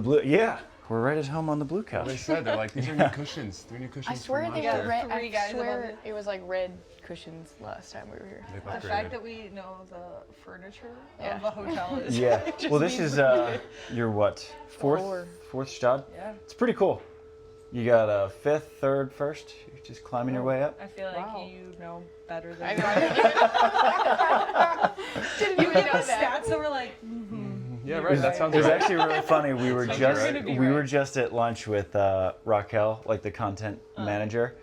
blue. Yeah, we're right at home on the blue couch. They said, they're like, these are new cushions. 3 new cushions. I swear from they last were year. red. Three guys I swear above it. it was like red cushions last time we were here. They've The upgraded. fact that we know the furniture Yeah. of a hotel is Yeah. just Well, this means is we're- your what? Fourth Gstaad? Yeah. It's pretty cool. You got a fifth, third, first. You're just climbing your way up. I feel like Wow. you know better than I me. Didn't You even give know us that. stats and we're like, Yeah, right. That sounds It was right. actually really funny. We were Sounds just right. we were just at lunch with Raquel, like the content manager,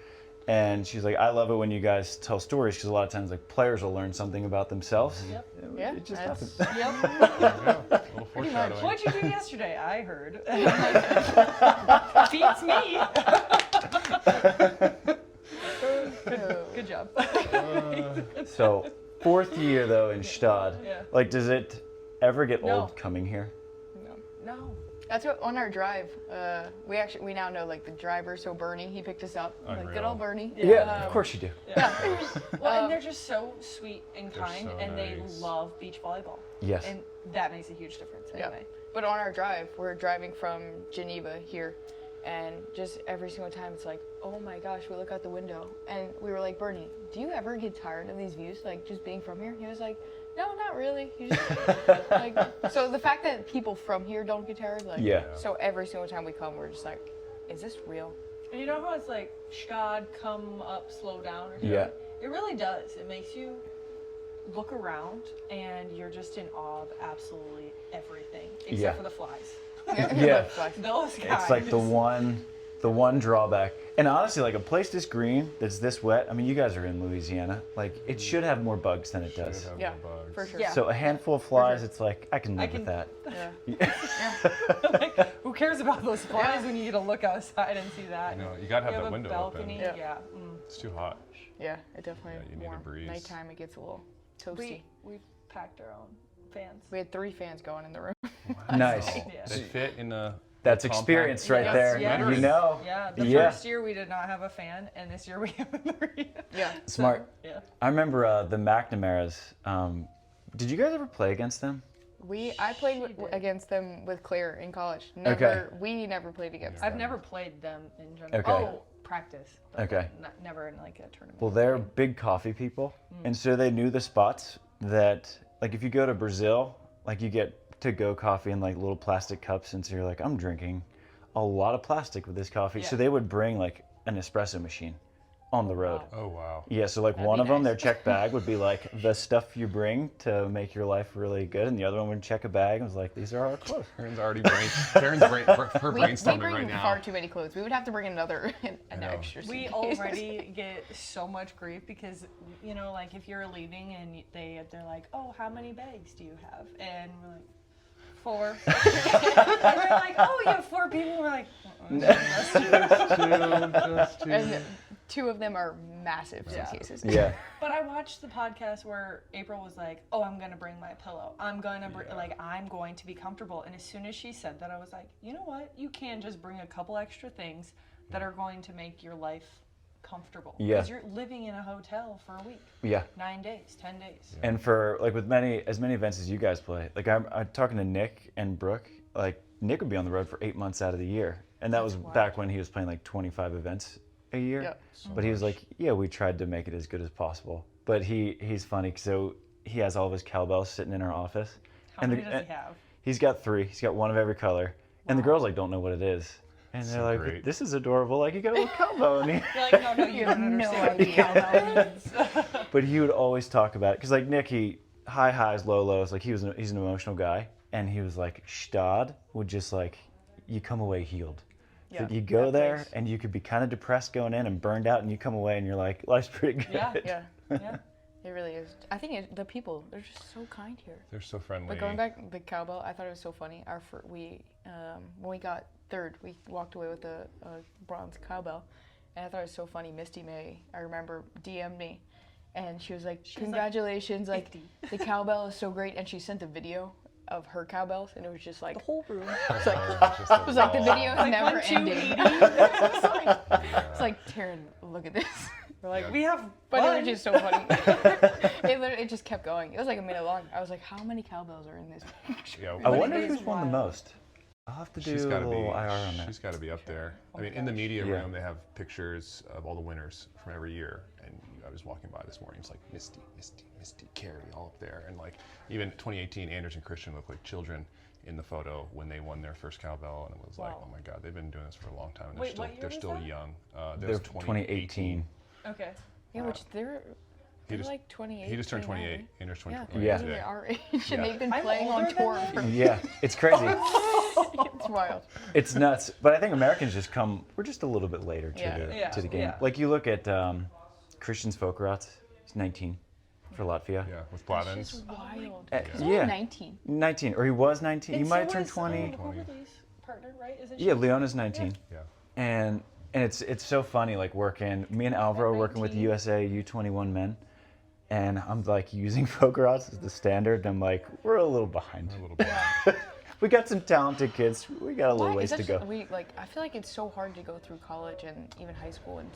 and she's like, "I love it when you guys tell stories because a lot of times like players will learn something about themselves." Yep. Yeah, It just that's- happens. yep. There you go. A little foreshadowing. What'd you do yesterday? I heard. Beats me. Good job. So, fourth year though in Gstaad. Yeah. Like, does it ever get No. old coming here? No. That's what on our drive. We now know like the driver. So Bernie, he picked us up. Like good Unreal. old Bernie. Yeah, of course you do. Well, and they're just so sweet and They're kind, so and they nice. love beach volleyball. Yes. And that makes a huge difference Yeah. anyway. But on our drive, we're driving from Geneva here, and just every single time it's like, oh my gosh, we look out the window, and we were like, Bernie, do you ever get tired of these views, like just being from here? He was like, no, not really. You just, like, so the fact that people from here don't get tired, like, Yeah. so every single time we come, we're just like, is this real? And you know how it's like, Gstaad, come up, slow down, or something? Yeah. It really does. It makes you look around, and you're just in awe of absolutely everything, except Yeah. for the flies. Yeah. Those guys. It's like the one drawback. And honestly, like a place this green, that's this wet. I mean, you guys are in Louisiana. Like, it should have more bugs than it does. Should have Yeah, more bugs. for sure. Yeah. So a handful of flies, sure. it's like I can live with that. Yeah. Like, who cares about those flies when you get to look outside and see that? I know, you gotta have You that have window a balcony. open. Yeah. It's too hot. Yeah, it definitely Yeah, you need a warm. breeze. Nighttime, it gets a little toasty. We packed our own fans. We had 3 fans going in the room. Nice. Yeah. They fit in a That's compact- experience right Yes, there. yes. You know. Yeah, the Yeah. first year we did not have a fan, and this year we have 3. Yeah. Smart. Yeah. I remember the McNamara's. Did you guys ever play against them? I played against them with Claire in college. Never, we never played against them. I've never played them in general. Okay. Oh, practice. but Okay. Never in like a tournament. Well, they're big coffee people, and so they knew the spots that, like, if you go to Brazil, like, you get to-go coffee in like little plastic cups, and so you're like, I'm drinking a lot of plastic with this coffee. Yeah. So they would bring like an espresso machine on the road. Oh wow. Yeah, so like That'd one be of them, nice. their check bag would be like the stuff you bring to make your life really good, and the other one would check a bag and was like, these are our clothes. Taryn's already her We brainstorming bring right now. far too many clothes. We would have to bring another, an know. extra We suitcase. already get so much grief because, you know, like if you're leaving and they're like, oh, how many bags do you have? And we're like, 4. and they're like, oh, you have 4 people. We're like, Just two. And 2 of them are massive Yeah. suitcases. Yeah. But I watched the podcast where April was like, oh, I'm going to bring my pillow. I'm going to be comfortable. And as soon as she said that, I was like, you know what? You can just bring a couple extra things that are going to make your life comfortable. Yeah. Because you're living in a hotel for a week. Yeah. 9 days, 10 days. And for like with as many events as you guys play, like I'm talking to Nick and Brooke, like Nick would be on the road for 8 months out of the year. And that was back when he was playing like 25 events a year. Yeah. But he was like, yeah, we tried to make it as good as possible. But he's funny, so he has all of his cowbells sitting in our office. How many does he have? He's got 3. He's got one of every color. And the girls like don't know what it is. And they're So like, great. this is adorable. Like, you got a little cowbell in here. You're like, no, you don't no understand what idea. cowbell means. But he would always talk about it. Because, like, Nick, high highs, low lows. Like, he's an emotional guy. And he was like, Gstaad would just, like, you come away healed. Yeah, So you go that there, place. and you could be kind of depressed going in and burned out, and you come away, and you're like, life's pretty good. Yeah. Yeah, Yeah. it really is. I think the people, they're just so kind here. They're so friendly. But going back the cowbell, I thought it was so funny. When we got 3rd, we walked away with a bronze cowbell, and I thought it was so funny. Misty May, I remember, DM'd me, and she was like, "Congratulations! Like the cowbell is so great." And she sent a video of her cowbells, and it was just like The whole room. it's like the video is never 1, 2, ending. 80. It's like, Taryn, look at this. We're like, we have But fun. it was just so funny. it just kept going. It was like a minute long. I was like, how many cowbells are in this picture? Yeah, I But wonder it is who's won the wild. most. I'll have to do She's a got to little be. IR on that. She's got to be up there. I mean, in the media Yeah. room, they have pictures of all the winners from every year. And I was walking by this morning. It's like Misty, Carrie, all up there. And like even 2018, Anders and Christian look like children in the photo when they won their first cowbell, and it was like, Wow. oh my God, they've been doing this for a long time. And Wait, they're what year they're was still that? young. They're There's 2018. Okay. Yeah, which they're just- like 28. He just turned 28. 29. Anders turned Yeah, 28 Yeah. today. They're our age, Yeah. and they've been I'm playing on older tour. than For, Yeah, it's crazy. it's wild. It's nuts. But I think Americans just come, we're just a little bit later to, Yeah. the, Yeah. to the game. Yeah. Like you look at Christian Fokerats, he's 19 for Latvia. Yeah, with It's Plavins. just wild. Uh, He's only yeah. 19. 19, or he was 19. He And might so have turned was, 20. Beverly's partner, right? Isn't she? Yeah, Leona's 19. Yeah. And it's so funny, like working, me and Alvaro are working with the 19. USA U21 men. And I'm like using Fokerats as the standard. And I'm like, we're a little behind. A little bit. We got some talented kids. We got a little Why? ways Is to that go. just- I feel like it's so hard to go through college and even high school and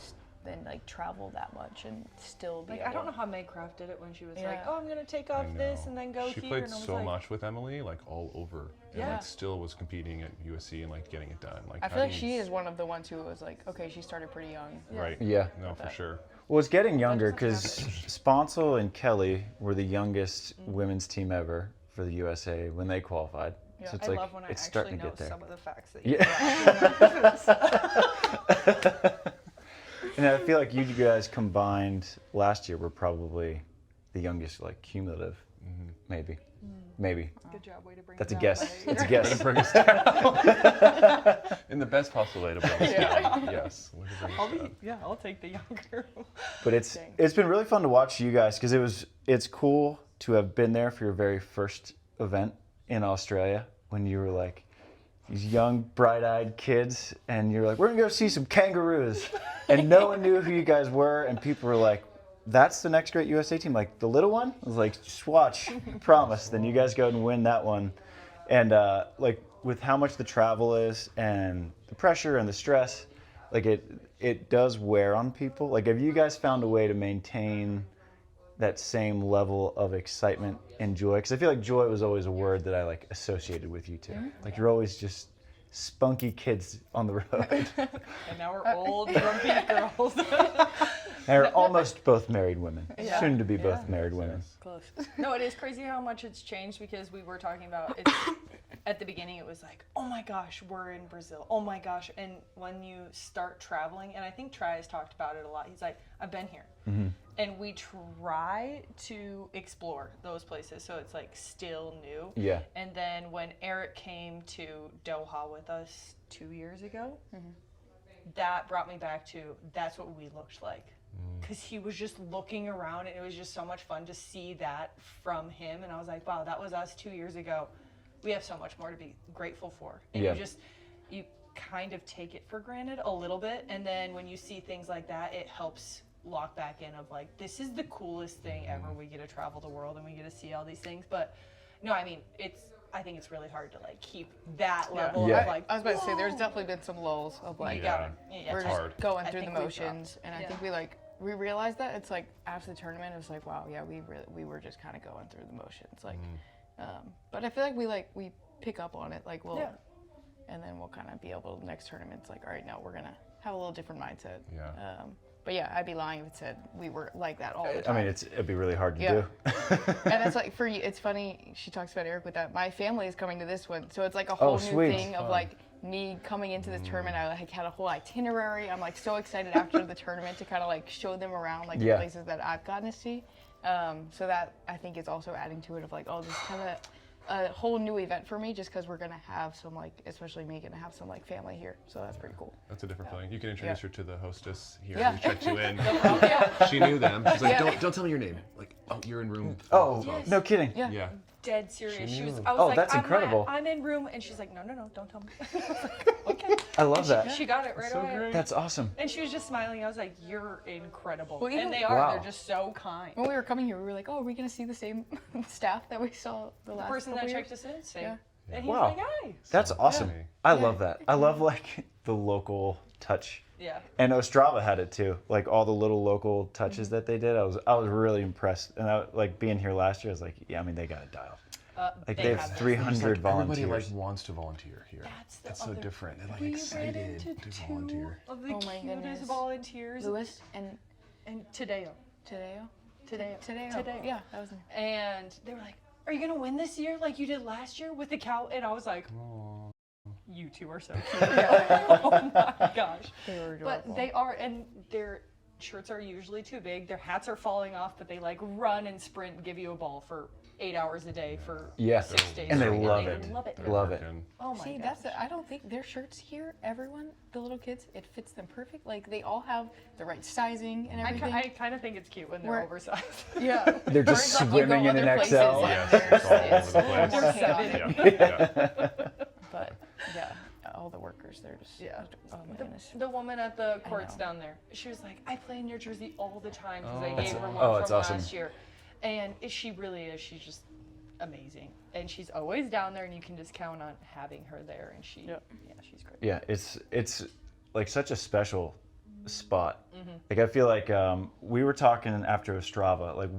then like travel that much and still be Like, able I don't know how Meg Craft did it when she was like, Yeah. oh, I'm going to take off I this know. and then go She here. played And I was so like, much with Emily, like all over, and Yeah. like still was competing at USC and like getting it done. Like I how feel like do she you- is one of the ones who was like, okay, she started pretty young. Right. Yeah. No, for sure. Well, it's getting younger doesn't because Sponsel and Kelly were the youngest women's team ever for the USA when they qualified. Yeah. So it's I like love when I it's actually starting to know get there. some of the facts that you Yeah. And I feel like you guys combined last year were probably the youngest, like cumulative, maybe. Maybe. Good job, way to bring That's it a down, guess. buddy. That's a guess. Bring us down. In the best possible way to bring us down. Yes. Way to bring us down. Yeah, I'll take the younger. But it's Dang. been really fun to watch you guys because it's cool to have been there for your very first event in Australia when you were like these young, bright-eyed kids, and you're like, we're gonna go see some kangaroos, and no one knew who you guys were, and people were like, that's the next great USA team, like the little one. I was like, just watch, promise. Then you guys go and win that one, and like with how much the travel is and the pressure and the stress, like it does wear on people. Like, have you guys found a way to maintain that same level of excitement and joy? Because I feel like joy was always a word that I like associated with you two. Like you're always just spunky kids on the road. And now we're old, grumpy girls. They're almost both married women. Yeah. Soon to be both Yeah. married women. Close. No, it is crazy how much it's changed because we were talking about it at the beginning. It was like, oh my gosh, we're in Brazil. Oh my gosh. And when you start traveling, and I think Tri has talked about it a lot, he's like, I've been here. And we try to explore those places. So it's like still new. Yeah. And then when Eric came to Doha with us 2 years ago, that brought me back to that's what we looked like. Because he was just looking around and it was just so much fun to see that from him. And I was like, wow, that was us 2 years ago. We have so much more to be grateful for. And Yeah. you kind of take it for granted a little bit. And then when you see things like that, it helps lock back in of like, this is the coolest thing ever. We get to travel the world and we get to see all these things. But no, I mean, I think it's really hard to like keep that level Yeah. of like, I was about to say, there's definitely been some lulls of like, you gotta, yeah, we're it's just hard. going I through the think we've motions, and I think we realized that it's like after the tournament, it was like, wow, yeah, we were just kind of going through the motions, like, but I feel like we pick up on it, like Yeah. and then we'll kind of be able next tournament's like, all right, now we're gonna have a little different mindset. Yeah. But yeah, I'd be lying if it said we were like that all the I time. mean, it'd be really hard to Yeah. do. And it's like for you, it's funny. She talks about Eric with that. My family is coming to this one, so it's like a whole new sweet. thing of like me coming into this tournament. I like had a whole itinerary. I'm like so excited after the tournament to kind of like show them around like Yeah. the places that I've gotten to see. So that I think is also adding to it of like, oh, this is kind of a whole new event for me, just because we're gonna have some like, especially me, gonna have some like family here. So that's pretty cool. That's a different feeling. You can introduce Yeah. her to the hostess here Yeah. who checked you in. Yeah. She knew them. She's like, Yeah. don't tell me your name. Like, oh, you're in room. Oh, Yes. no kidding. Yeah. Yeah. Dead serious. She She was, knew. I was Oh, like, that's I'm incredible. I'm in room, and she's like, no, don't tell me. Okay. I love that. She got it right So away. great. That's awesome. And she was just smiling. I was like, you're incredible. Well, even- and they are. Wow. They're just so kind. When we were coming here, we were like, oh, are we gonna see the same staff that we saw the The last person couple that years? checked us in, same. Yeah. And he's Wow. like, hi. That's awesome. funny. I love that. I love like the local touch. Yeah. And Ostrava had it too, like all the little local touches that they did. I was really impressed, and like being here last year, I was like, yeah, I mean they got it dialed. Like they have 300 volunteers. Everybody like wants to volunteer here. That's so different. They're like we ran excited into to two volunteer. of the Oh my cutest goodness. volunteers. Lewis and And Tadeo. Tadeo. Tadeo. Yeah, that was him. And they were like, "Are you gonna win this year like you did last year with the cow?" And I was like, Aw. "You two are so cute." Oh my gosh. They were adorable. But they are, and their shirts are usually too big. Their hats are falling off, but they like run and sprint and give you a ball for 8 hours a day for 6 days. And they straight, love they it. Love it. Love it. Working. Oh my See, gosh. that's I don't think their shirts here, everyone, the little kids, it fits them perfect. Like they all have the right sizing and everything. I kind of think it's cute when they're We're- oversized. Yeah. They're just Whereas, like, you swimming go in an other places, XL. and Yes, there's- it's all over it's the a little place. more chaotic. Yeah. But yeah, all the workers, they're just Yeah. oh my goodness. The woman at the courts know. down there, she was like, "I play in your jersey all the time because I Oh. gave her one Oh, from it's awesome. last year." And she really is. She's just amazing, and she's always down there, and you can just count on having her there. And she, Yep. yeah, she's great. Yeah, it's like such a special spot. Mm-hmm. Like I feel like we were talking after Ostrava. Like,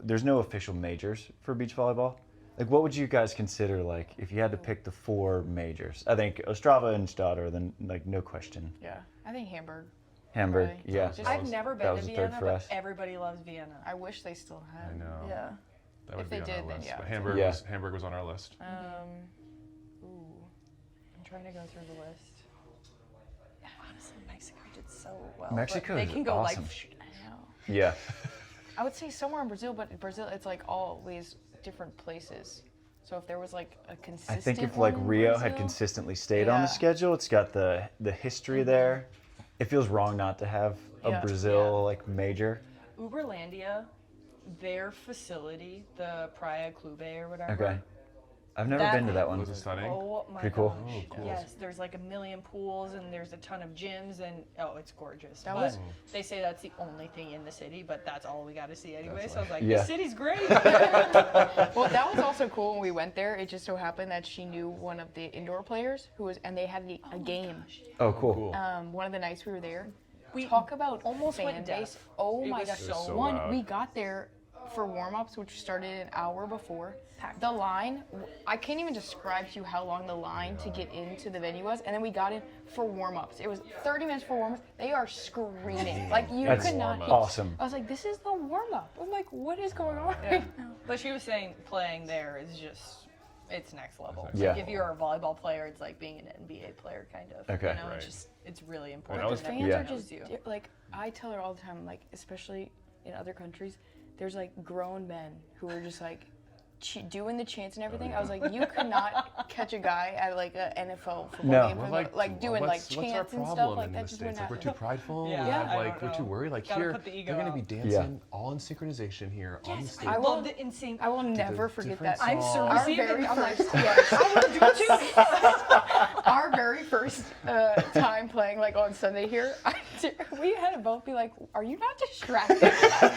there's no official majors for beach volleyball. Like, what would you guys consider like if you had to pick the 4 majors? I think Ostrava and Gstaad are like no question. Yeah, I think Hamburg. Hamburg, Right. yeah. Just- I've never That been to was the third Vienna, for but us. everybody loves Vienna. I wish they still had. I know. Yeah. That would If be they on did, our then list. yeah. But Hamburg, Yeah. Hamburg was on our list. Ooh, I'm trying to go through the list. Honestly, Mexico did so well. but Mexico they is can go awesome. like. I know. Yeah. I would say somewhere in Brazil, but Brazil, it's like always different places. So if there was like a I consistent think if one like in Rio had Brazil- consistently stayed on the Yeah. schedule, it's got the history there. It feels wrong not to have a Yeah. Brazil like major. Uberlandia, their facility, the Praia Clube or whatever. Okay. I've never That been to that one. Was it stunning? Oh my Pretty cool. gosh. Oh, cool. Yes, there's like a million pools and there's a ton of gyms and it's gorgeous. That But was- they say that's the only thing in the city, but that's all we got to see anyway. That's So I was like, Yeah. the city's great. Well, that was also cool when we went there. It just so happened that she knew one of the indoor players and they had a game. Oh, cool. Cool. One of the nights we were there. We Talk about almost fan went deaf. base. Oh It my was gosh. so so One, loud. we got there for warm-ups, which started an hour before. The line, I can't even describe to you how long the line to get into the venue was. And then we got in for warm-ups. It was 30 minutes for warm-ups. They are screaming. Like, you That's could not. awesome. I was like, this is the warm-up. I'm like, what is going on Yeah. right now? But she was saying playing there is just, it's next level. That's next Like level. if you're a volleyball player, it's like being an NBA player kind of. Okay. You know, Right. it's just, it's really I important. was- The fans Yeah. are just like, I tell her all the time, like, especially in other countries, there's like grown men who are just like doing the chants and everything. I was like, you could not catch a guy at like an NFL football No. game We're for, like doing like what's our chants and problem stuff like in that. the Just States? wouldn't Like we're happen. too prideful. Yeah, we have, I like don't we're too know. worried. Like Gotta here, put the ego they're gonna out. be dancing Yeah. all in synchronization here on the Yes, stage. I I will- love the NSYNC. I will never forget different that. I'm so songs. Our receiving. very I'm like, first, yes. I want to do it too. Our very first time playing like on Sunday here, we had to both be like, "Are you not distracted?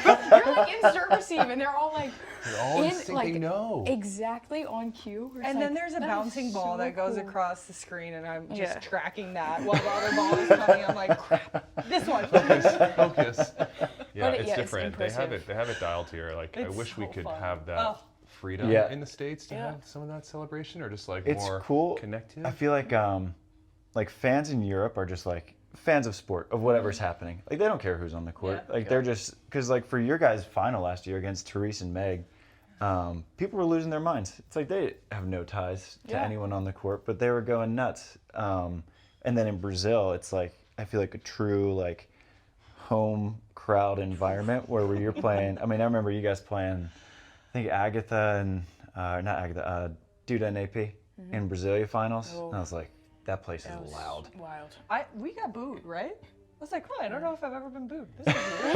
You're like in service team, and they're all like, They're all in sync. like They know. exactly on cue." We're just And then like, there's a "That is bouncing ball so that goes cool." across the screen, and I'm just Yeah. tracking that while the other ball is coming. I'm like, crap, this one. Focus. Yeah, But it's it's different. They have impressive. it. They have it dialed here. Like I It's wish we so could fun. have that Oh. freedom Yeah. in the States to Yeah. have some of that celebration, or just like It's more cool. connected. I feel like fans in Europe are just like fans of sport, of whatever's happening. Like they don't care who's on the court. Yeah. Like they're just because like for your guys' final last year against Therese and Meg, people were losing their minds. It's like they have no ties to Yeah. anyone on the court, but they were going nuts. And then in Brazil, it's like I feel like a true like home crowd environment where you're playing. I mean, I remember you guys playing. I think Agatha and not Agatha, Duda and AP in Brasilia finals. Oh. And I was like, that place That is was loud. Wild. We got booed, right? I was like, I don't know if I've ever been booed. This is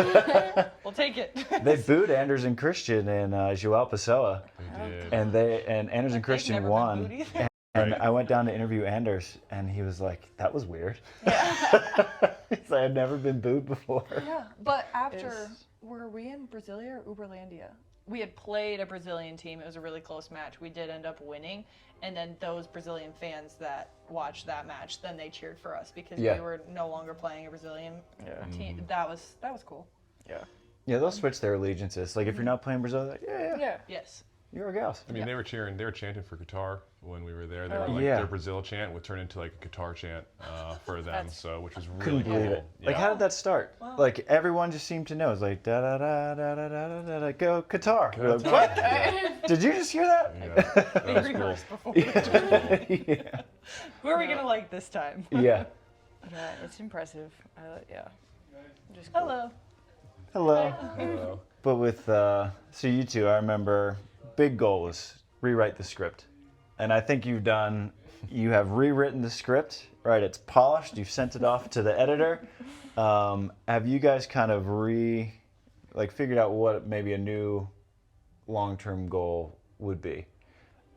weird. We'll take it. They booed Anders and Christian and Joao Pessoa, They did. and Anders and Christian never been won. booed either. And Right. I went down to interview Anders, and he was like, "That was weird." He's like, "I've never been booed before." Yeah, but after, Is- were we in Brasilia or Uberlandia? We had played a Brazilian team. It was a really close match. We did end up winning. And then those Brazilian fans that watched that match, then they cheered for us because Yeah. we were no longer playing a Brazilian Yeah. team. That was cool. Yeah. Yeah, they'll switch their allegiances. Like if you're not playing Brazil, they're like, yeah. Yeah. Yes. You're our gals. I mean, they were chanting for Qatar when we were there. They were Oh. like Yeah. their Brazil chant would turn into like a Qatar chant for them, which was really Couldn't believe cool. it. Like, how did that start? Wow. Like, everyone just seemed to know. It's like, da da da da da da da da, go Qatar. We're like, what? Did you just hear that? Yeah, that They was cool. rehearsed before. Yeah. Who are we gonna like this time? Yeah. Yeah, it's impressive. Yeah. Just cool. Hello. Hello. Hello. But with, so you two, I remember, big goal was rewrite the script. And I think you have rewritten the script, right? It's polished, you've sent it off to the editor. Have you guys kind of figured out what maybe a new long-term goal would be?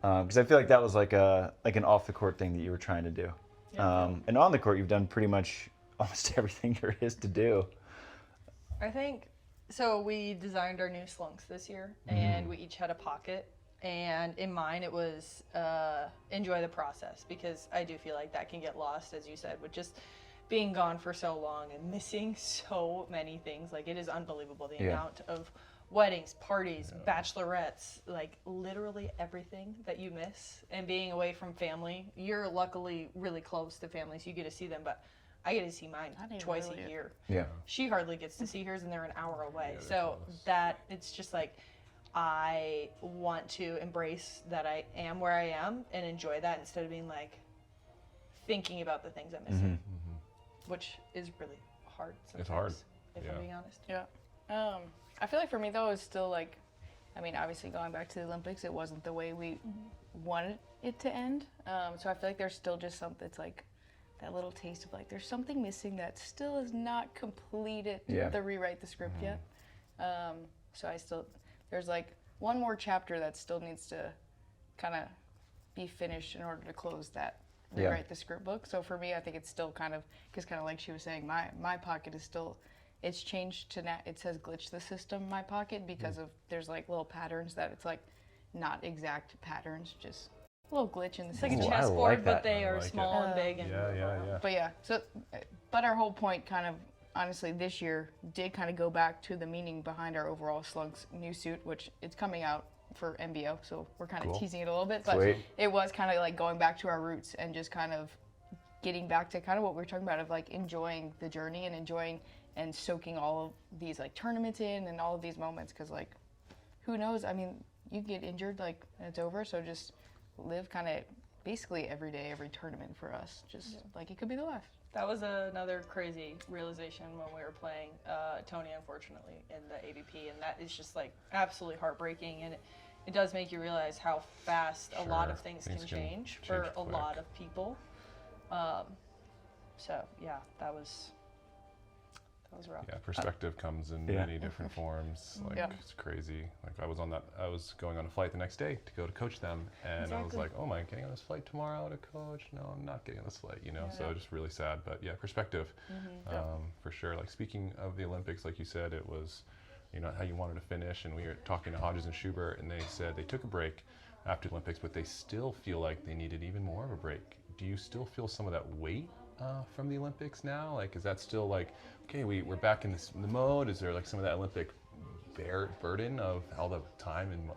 Because I feel like that was like an off-the-court thing that you were trying to do. And on the court, you've done pretty much almost everything there is to do. I think so. We designed our new slunks this year, and we each had a pocket. And in mine, it was enjoy the process, because I do feel like that can get lost, as you said, with just being gone for so long and missing so many things. Like, it is unbelievable the amount of weddings, parties, bachelorettes, like literally everything that you miss. And being away from family, you're luckily really close to family, so you get to see them, but I get to see mine twice a year. Yeah. She hardly gets to see hers, and they're an hour away. So that, it's just like, I want to embrace that I am where I am and enjoy that, instead of being like thinking about the things I'm missing, which is really hard sometimes. It's hard. If I'm being honest. Yeah. I feel like for me though, it's still like, I mean, obviously going back to the Olympics, it wasn't the way we wanted it to end. So I feel like there's still just something, it's like that little taste of like, there's something missing that still is not completed the rewrite the script yet. So there's like one more chapter that still needs to kind of be finished in order to close that rewrite the script book. So for me, I think it's still kind of like she was saying, my pocket is still, it's changed to now, it says glitch the system, my pocket, because of, there's like little patterns that it's like not exact patterns, just a little glitch in the system. It's like a Ooh, I chessboard, like that. but they are like it. small and big. And Yeah. But yeah, but our whole point kind of, honestly, this year did kind of go back to the meaning behind our overall Slunks new suit, which it's coming out for MBO, so we're kind of teasing it a little bit, but Sweet. it was kind of like going back to our roots and just kind of getting back to kind of what we were talking about, of like enjoying the journey and enjoying and soaking all of these like tournaments in and all of these moments, because like, who knows, I mean, you get injured, like, and it's over, so just live kind of basically every day, every tournament for us, just like it could be the last. That was another crazy realization when we were playing Tony, unfortunately, in the AVP, and that is just like absolutely heartbreaking, and it does make you realize how fast a lot of things can change for a lot of people. So yeah, that was rough. Yeah, perspective comes in many different forms. Like, it's crazy. Like, I was going on a flight the next day to go to coach them, and I was like, oh, am I getting on this flight tomorrow to coach? No, I'm not getting on this flight, so just really sad. But yeah, perspective, for sure. Like, speaking of the Olympics, like you said, it was, how you wanted to finish, and we were talking to Hodges and Schubert, and they said they took a break after the Olympics, but they still feel like they needed even more of a break. Do you still feel some of that weight from the Olympics now? Like, is that still like, okay, we're back in the mode? Is there like some of that Olympic burden of all the time and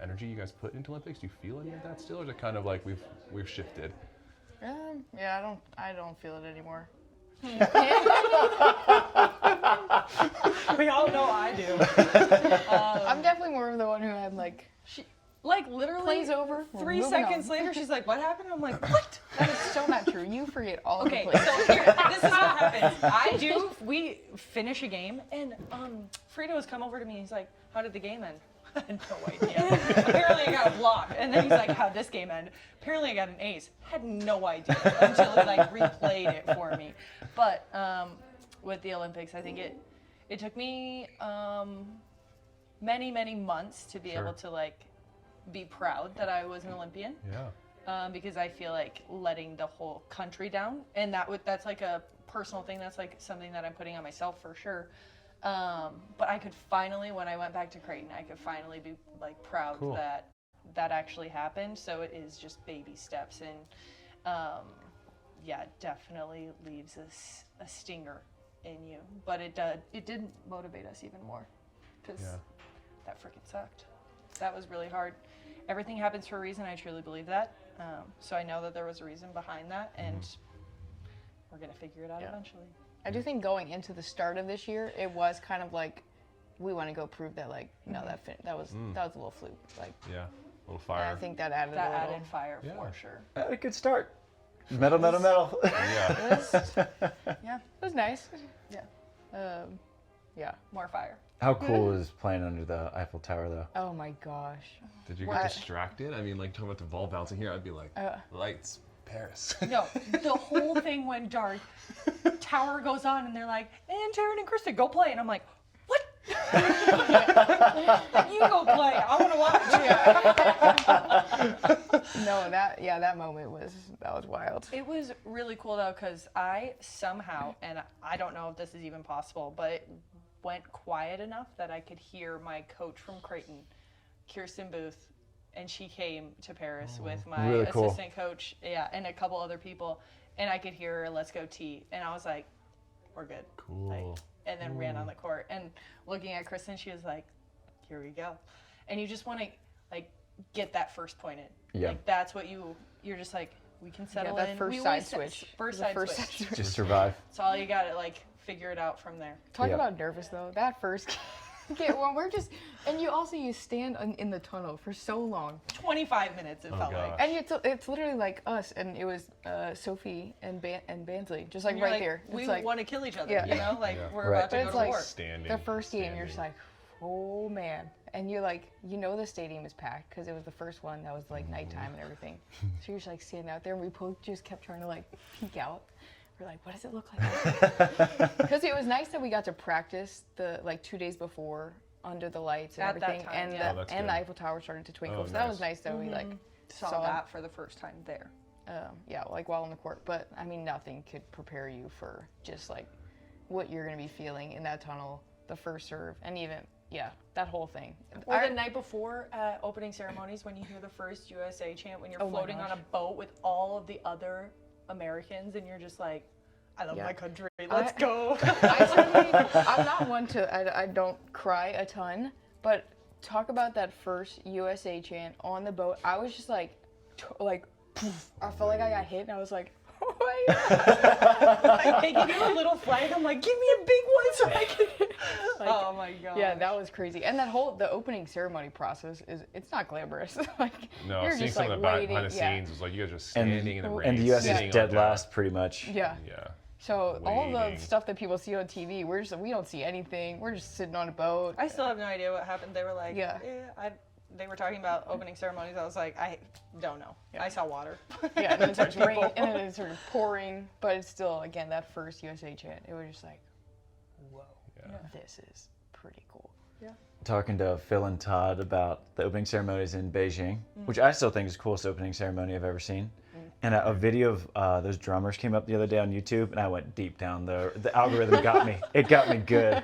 energy you guys put into Olympics? Do you feel any of that still, or is it kind of like we've shifted? Yeah, I don't feel it anymore. We all know I do. I'm definitely more of the one who I'm like, Like, literally, plays over. 3 seconds later, she's like, what happened? I'm like, what? That is so not true. You forget all of the Okay, plays. so here, this is what happens. We finish a game, and Frito has come over to me. He's like, how did the game end? I had no idea. Apparently I got a block. And then he's like, how'd this game end? Apparently I got an ace. Had no idea until he like replayed it for me. But with the Olympics, I think it took me many, many months to be able to like be proud that I was an Olympian. Yeah. Because I feel like letting the whole country down, and that's like a personal thing. That's like something that I'm putting on myself for sure. But I could finally, when I went back to Creighton, I could finally be like proud that actually happened. So it is just baby steps, and it definitely leaves a stinger in you. But it did motivate us even more, because that freaking sucked. That was really hard. Everything happens for a reason. I truly believe that. So I know that there was a reason behind that, and we're gonna figure it out eventually. I do think going into the start of this year, it was kind of like, we want to go prove that, like, no, that was a little fluke. Like, Yeah, a little and fire. I think that added That a little. added fire Yeah. for sure. A good start. Metal, metal, metal. Yeah. Yeah, it was nice. Yeah, Yeah. more fire. How cool was playing under the Eiffel Tower, though? Oh my gosh. Did you What? get distracted? I mean, like talking about the ball bouncing here, I'd be like, lights, Paris. No, the whole thing went dark. Tower goes on, and they're like, and Taryn and Kristen, go play. And I'm like, what? You go play. I want to watch. No, that moment was wild. It was really cool, though, because I somehow, and I don't know if this is even possible, but it went quiet enough that I could hear my coach from Creighton, Kirsten Booth, and she came to Paris with my Really cool. assistant coach, and a couple other people, and I could hear her, let's go T, and I was like, we're good. Cool. Like, and then ran on the court, and looking at Kristen, she was like, here we go. And you just want to, like, get that first point in. Yeah. Like, that's what you're just like, we can settle that in. first We side always switch. First The side first switch. side switch. Just survive. That's all you got to, like, figure it out from there. Talk Yeah. about nervous though. That first game, when we're just, and you stand in the tunnel for so long, 25 minutes it felt gosh. like. and it's literally like us, and it was Sophie and Bansley, just like And you're right like, there. We It's like, want to kill each other, Yeah. you know? Like, Yeah. we're Right. about to But go it's to like war. Standing. the first game, you're standing. just like, oh man, and you're like, the stadium is packed because it was the first one that was like nighttime and everything. So you're just like standing out there, and we both just kept trying to like peek out. We're like, what does it look like? Because it was nice that we got to practice the 2 days before under the lights and At that everything, time, and yeah. Oh, that's the good. Eiffel Tower started to twinkle. Oh, so that nice. was nice that we like Saw that for the first time there. while on the court. But I mean, nothing could prepare you for just like what you're gonna be feeling in that tunnel, the first serve, and even that whole thing. Or the night before at opening ceremonies when you hear the first USA chant, when you're Oh my floating on gosh. a boat with all of the other Americans, and you're just like, I love Yeah. my country, let's go. I'm not one to, I don't cry a ton, but talk about that first USA chant on the boat. I was just like, poof. I felt like I got hit, and I was like, oh my God. Like, they give you a little flag, I'm like, give me a big one so I can. Oh my God. Yeah, that was crazy. And the opening ceremony process it's not glamorous. Like, No, you're seeing just some like of the waiting. behind the scenes was like you guys just standing in the rain. And the US sitting is on dead deck. last, pretty much. Yeah. Yeah. So all the Waiting. stuff that people see on TV, we don't see anything. We're just sitting on a boat. I still have no idea what happened. They were like, Yeah. they were talking about opening ceremonies. I was like, I don't know. Yeah. I saw water. Yeah, and then it starts raining, and then it started pouring. But it's still, again, that first USA chant, it was just like, whoa, this is pretty cool. Talking to Phil and Todd about the opening ceremonies in Beijing, which I still think is the coolest opening ceremony I've ever seen. And a video of those drummers came up the other day on YouTube, and I went deep down. The algorithm got me. It got me good.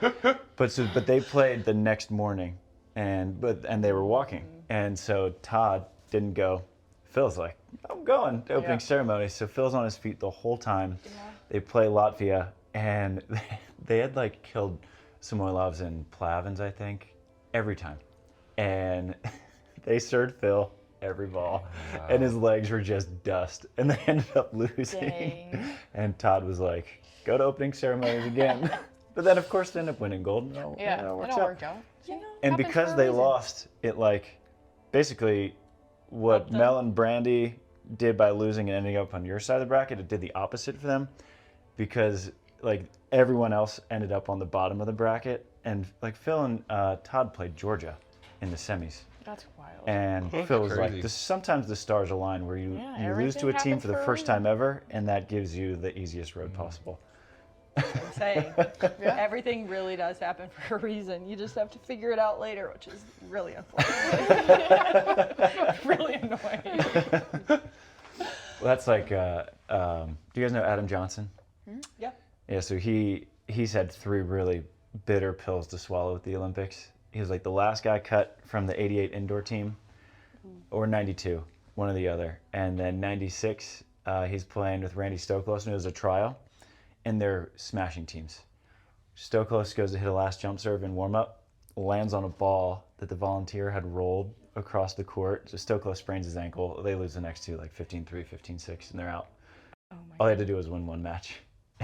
But they played the next morning, and they were walking, and so Todd didn't go. Phil's like, I'm going to opening ceremony. So Phil's on his feet the whole time. Yeah. They play Latvia, and they had like killed Samoilovs and Plavins, I think, every time. And they served Phil every ball, and his legs were just dust, and they ended up losing. Dang. And Todd was like, go to opening ceremonies again. But then, of course, they ended up winning gold. And Yeah, it it works all out. worked out. You know, And Happens because for a they reason. lost, it like basically what Helped them. Mel and Brandy did by losing and ending up on your side of the bracket, it did the opposite for them, because like everyone else ended up on the bottom of the bracket, and like Phil and Todd played Georgia in the semis, That's wild. and That's Phil was crazy. like, sometimes the stars align where you lose to a everything team happens for the for a first reason. time ever, and that gives you the easiest road possible. I'm saying. Everything really does happen for a reason. You just have to figure it out later, which is really unfortunate. Really annoying. Well, that's like, do you guys know Adam Johnson? Yeah. Yeah, so he's had 3 really bitter pills to swallow at the Olympics. He was like the last guy cut from the 88 indoor team, or 92, one or the other. And then 96, he's playing with Randy Stoklos, and it was a trial, and they're smashing teams. Stoklos goes to hit a last jump serve in warm-up, lands on a ball that the volunteer had rolled across the court. So Stokelo sprains his ankle. They lose the next two, like 15-3, 15-6, and they're out. Oh my All they had to do was win one match.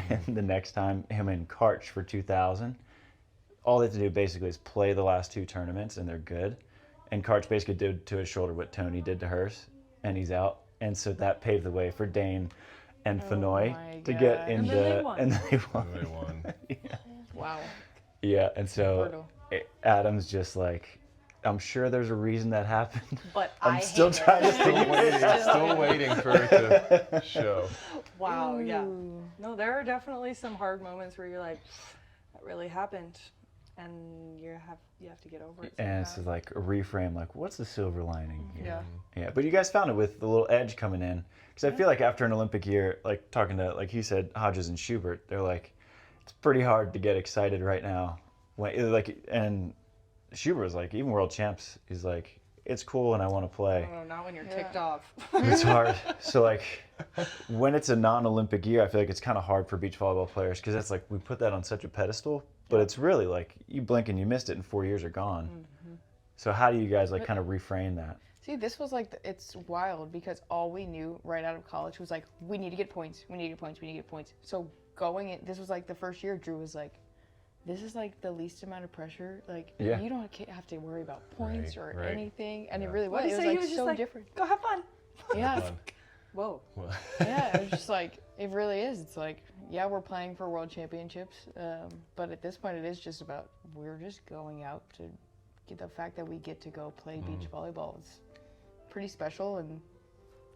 And the next time, him and Karch for 2000, all they have to do basically is play the last two tournaments, and they're good. And Karch basically did to his shoulder what Tony did to hers, and he's out. And so that paved the way for Dane and Fenoy my to get God. into. And then they won. And they won. They won. Wow. Yeah, and so Brutal. Adam's just like, I'm sure there's a reason that happened. But I'm still trying to Still figure waiting, it out. still waiting for it to show. Wow, yeah. Ooh. No, there are definitely some hard moments where you're like, that really happened, and you have to get over it. And it's somehow. like a reframe, like, what's the silver lining here? Yeah. Yeah, but you guys found it with the little edge coming in. Because I feel like after an Olympic year, like talking to, like he said, Hodges and Schubert, they're like, it's pretty hard to get excited right now. And Schubert was like, even world champs, he's like, it's cool and I want to play. I don't know, not when you're Yeah. ticked off. It's hard. So like, when it's a non-Olympic year, I feel like it's kind of hard for beach volleyball players because it's like we put that on such a pedestal, but it's really like you blink and you missed it and 4 years are gone. Mm-hmm. So how do you guys like kind of reframe that? See, this was like, it's wild because all we knew right out of college was like, we need to get points, we need to get points, we need to get points. So going in, this was like the first year Drew was like, this is like the least amount of pressure. Like, Yeah. you don't have to worry about points Right, or right. anything. And Yeah. it really was. What'd It he was say? He like was just so like, different. Go have fun. Yeah. Fun. Whoa. Well, Yeah, it was just like, it really is. It's like, yeah, we're playing for world championships. But at this point, it is just about, we're just going out to get the fact that we get to go play beach volleyball is pretty special. And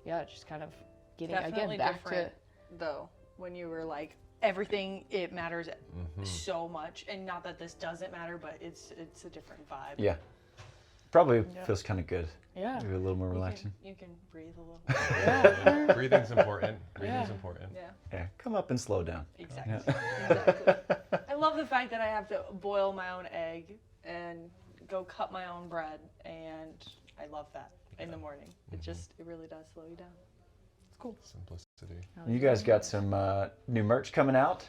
yeah, it's just kind of getting, Definitely again, back different, though, when you were like, everything, it matters so much. And not that this doesn't matter, but it's a different vibe. Yeah. Probably feels kind of good. Yeah. Maybe a little more relaxing. You can breathe a little. Yeah. breathing's important. Breathing's Yeah. important. Yeah, Yeah. Come up and slow down. exactly. Exactly. I love the fact that I have to boil my own egg and go cut my own bread, and I love that in the morning. It really does slow you down. It's cool. Simplicity. You guys got some new merch coming out.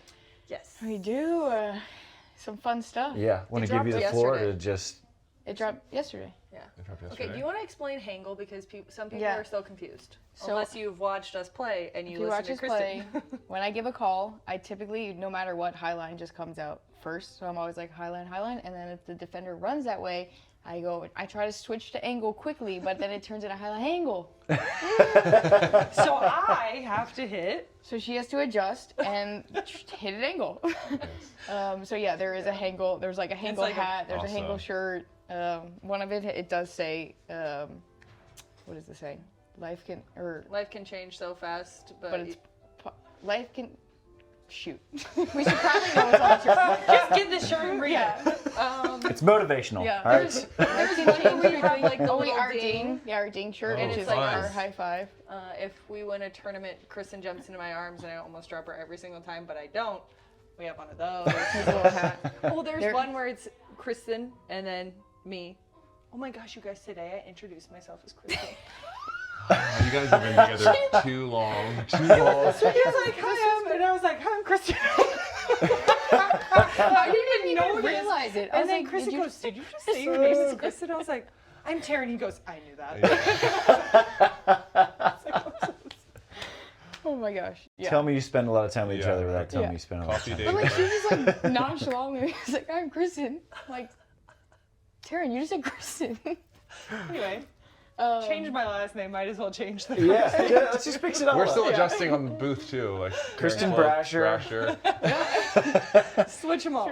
Yes. We do. Some fun stuff. Yeah. Want to give you the dropped floor yesterday. to just. It dropped yesterday. Yeah. It dropped Okay, yesterday. do you want to explain Hangle because some people Yeah. are still confused. So- Unless you've watched us play and you If you listen watch to us Kristen. play, when I give a call, I typically, no matter what, highline just comes out first. So I'm always like highline, highline, and then if the defender runs that way, I try to switch to angle quickly, but then it turns into highline angle. So I have to hit. So she has to adjust and hit an angle. So yeah, there is a Hangle. There's like a Hangle like a- hat. There's a Awesome. Hangle shirt. One of it does say, what does it say? Life can change so fast, but it's life can shoot. We should probably know what's on the shirt. just get the shirt and read Yeah. it. It's motivational. Yeah, All right. there's There's one where you have like the oh, little our ding. ding. Yeah, our ding shirt, Oh, which is nice. like our high five. If we win a tournament, Kristen jumps into my arms and I almost drop her every single time, but I don't. We have one of those. His little hat. Oh, there's There- one where it's Kristen and then me. Oh my gosh, you guys, today I introduced myself as Kristen. You guys have been together too long. Too long. He was like, hi, and I was like, hi, I'm Kristen. I didn't even know realize it. I And was then like, Kristen did you goes, did you just say your name is Kristen? I was like, I'm Taryn. He goes, I knew that. Oh my gosh. Yeah. Tell me you spend a lot of time with each Yeah. other without telling Yeah. me you spend a lot of Coffee time. date. But like she was just like nonchalantly. She's like, I'm Kristen. I'm like, Taryn, you just said Kristen. Anyway, Um, change my last name. Might as well change the Yeah, let's just mix it all We're up. still adjusting on the booth too. Like Kristen Brasher. Switch them all.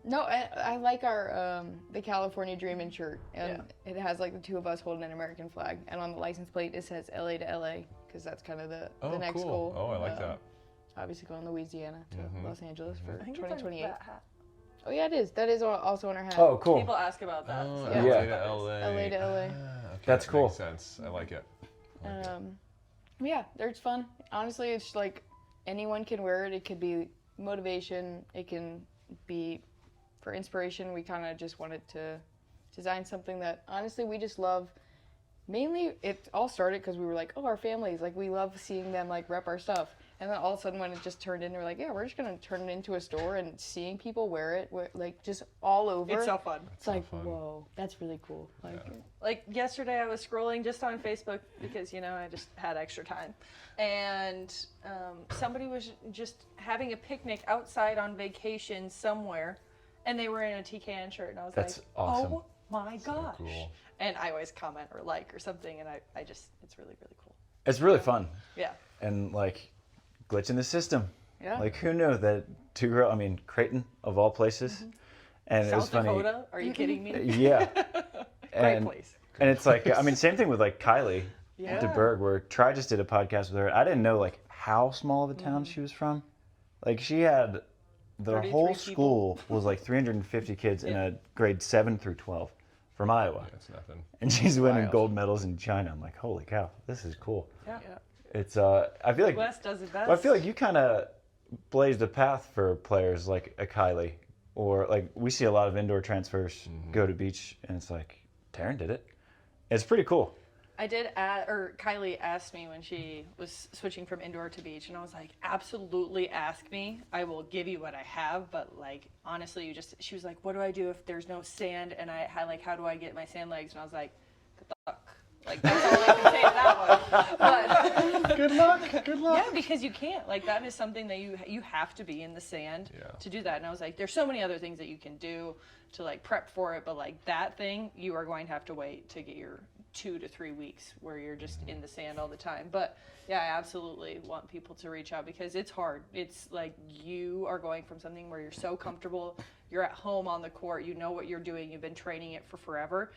No, I like our the California Dreamin' shirt, and it has like the two of us holding an American flag, and on the license plate it says LA to LA because that's kind of the Oh, next cool. goal. Oh, I like that. Obviously going Louisiana to Los Angeles for I think it's on 2028. that hat. Oh yeah, it is. That is also on our hat. Oh, cool. People ask about that. Oh, so Yeah. LA Yeah. to LA. LA to LA. Okay, That's that cool. Makes sense. I like it. Yeah, it's fun. Honestly, it's like anyone can wear it. It could be motivation. It can be for inspiration. We kind of just wanted to design something that honestly we just love. Mainly, it all started because we were like, oh, our families, like we love seeing them like rep our stuff. And then all of a sudden, when it just turned into, we're like, yeah, we're just gonna turn it into a store, and seeing people wear it, like just all over. It's so fun. It's like, whoa, that's really cool. Like yesterday, I was scrolling just on Facebook because I just had extra time, and somebody was just having a picnic outside on vacation somewhere, and they were in a TKN shirt, and I was That's like, awesome. oh my gosh! cool. And I always comment or like or something, and I just it's really cool. It's really fun. Yeah. And like glitch in the system. Yeah. Like who knew that Creighton of all places. And it was South funny. Dakota? Are you kidding me? Yeah. Great place. And it's like, I mean, same thing with like Kylie Yeah. DeBerg, where Tri just did a podcast with her. I didn't know like how small of a town she was from. Like she had, the 33 whole people. school was like 350 kids in a grade 7 through 12 from Iowa. That's nothing. And she's winning Wild. gold medals in China. I'm like, holy cow, this is cool. Yeah. It's, I feel like, West does it best. I feel like you kind of blazed a path for players like a Kylie, or like we see a lot of indoor transfers go to beach, and it's like Taryn did it. It's pretty cool. I did Kylie asked me when she was switching from indoor to beach, and I was like, absolutely ask me. I will give you what I have, but like honestly, she was like, what do I do if there's no sand, and how do I get my sand legs? And I was like, good luck. Like that's all I can say to that one. But Good luck. Good luck. yeah, because you can't. Like that is something that you have to be in the sand to do that. And I was like, there's so many other things that you can do to like prep for it, but like that thing, you are going to have to wait to get your 2 to 3 weeks where you're just in the sand all the time. But yeah, I absolutely want people to reach out because it's hard. It's like you are going from something where you're so comfortable, you're at home on the court, you know what you're doing, you've been training it for forever.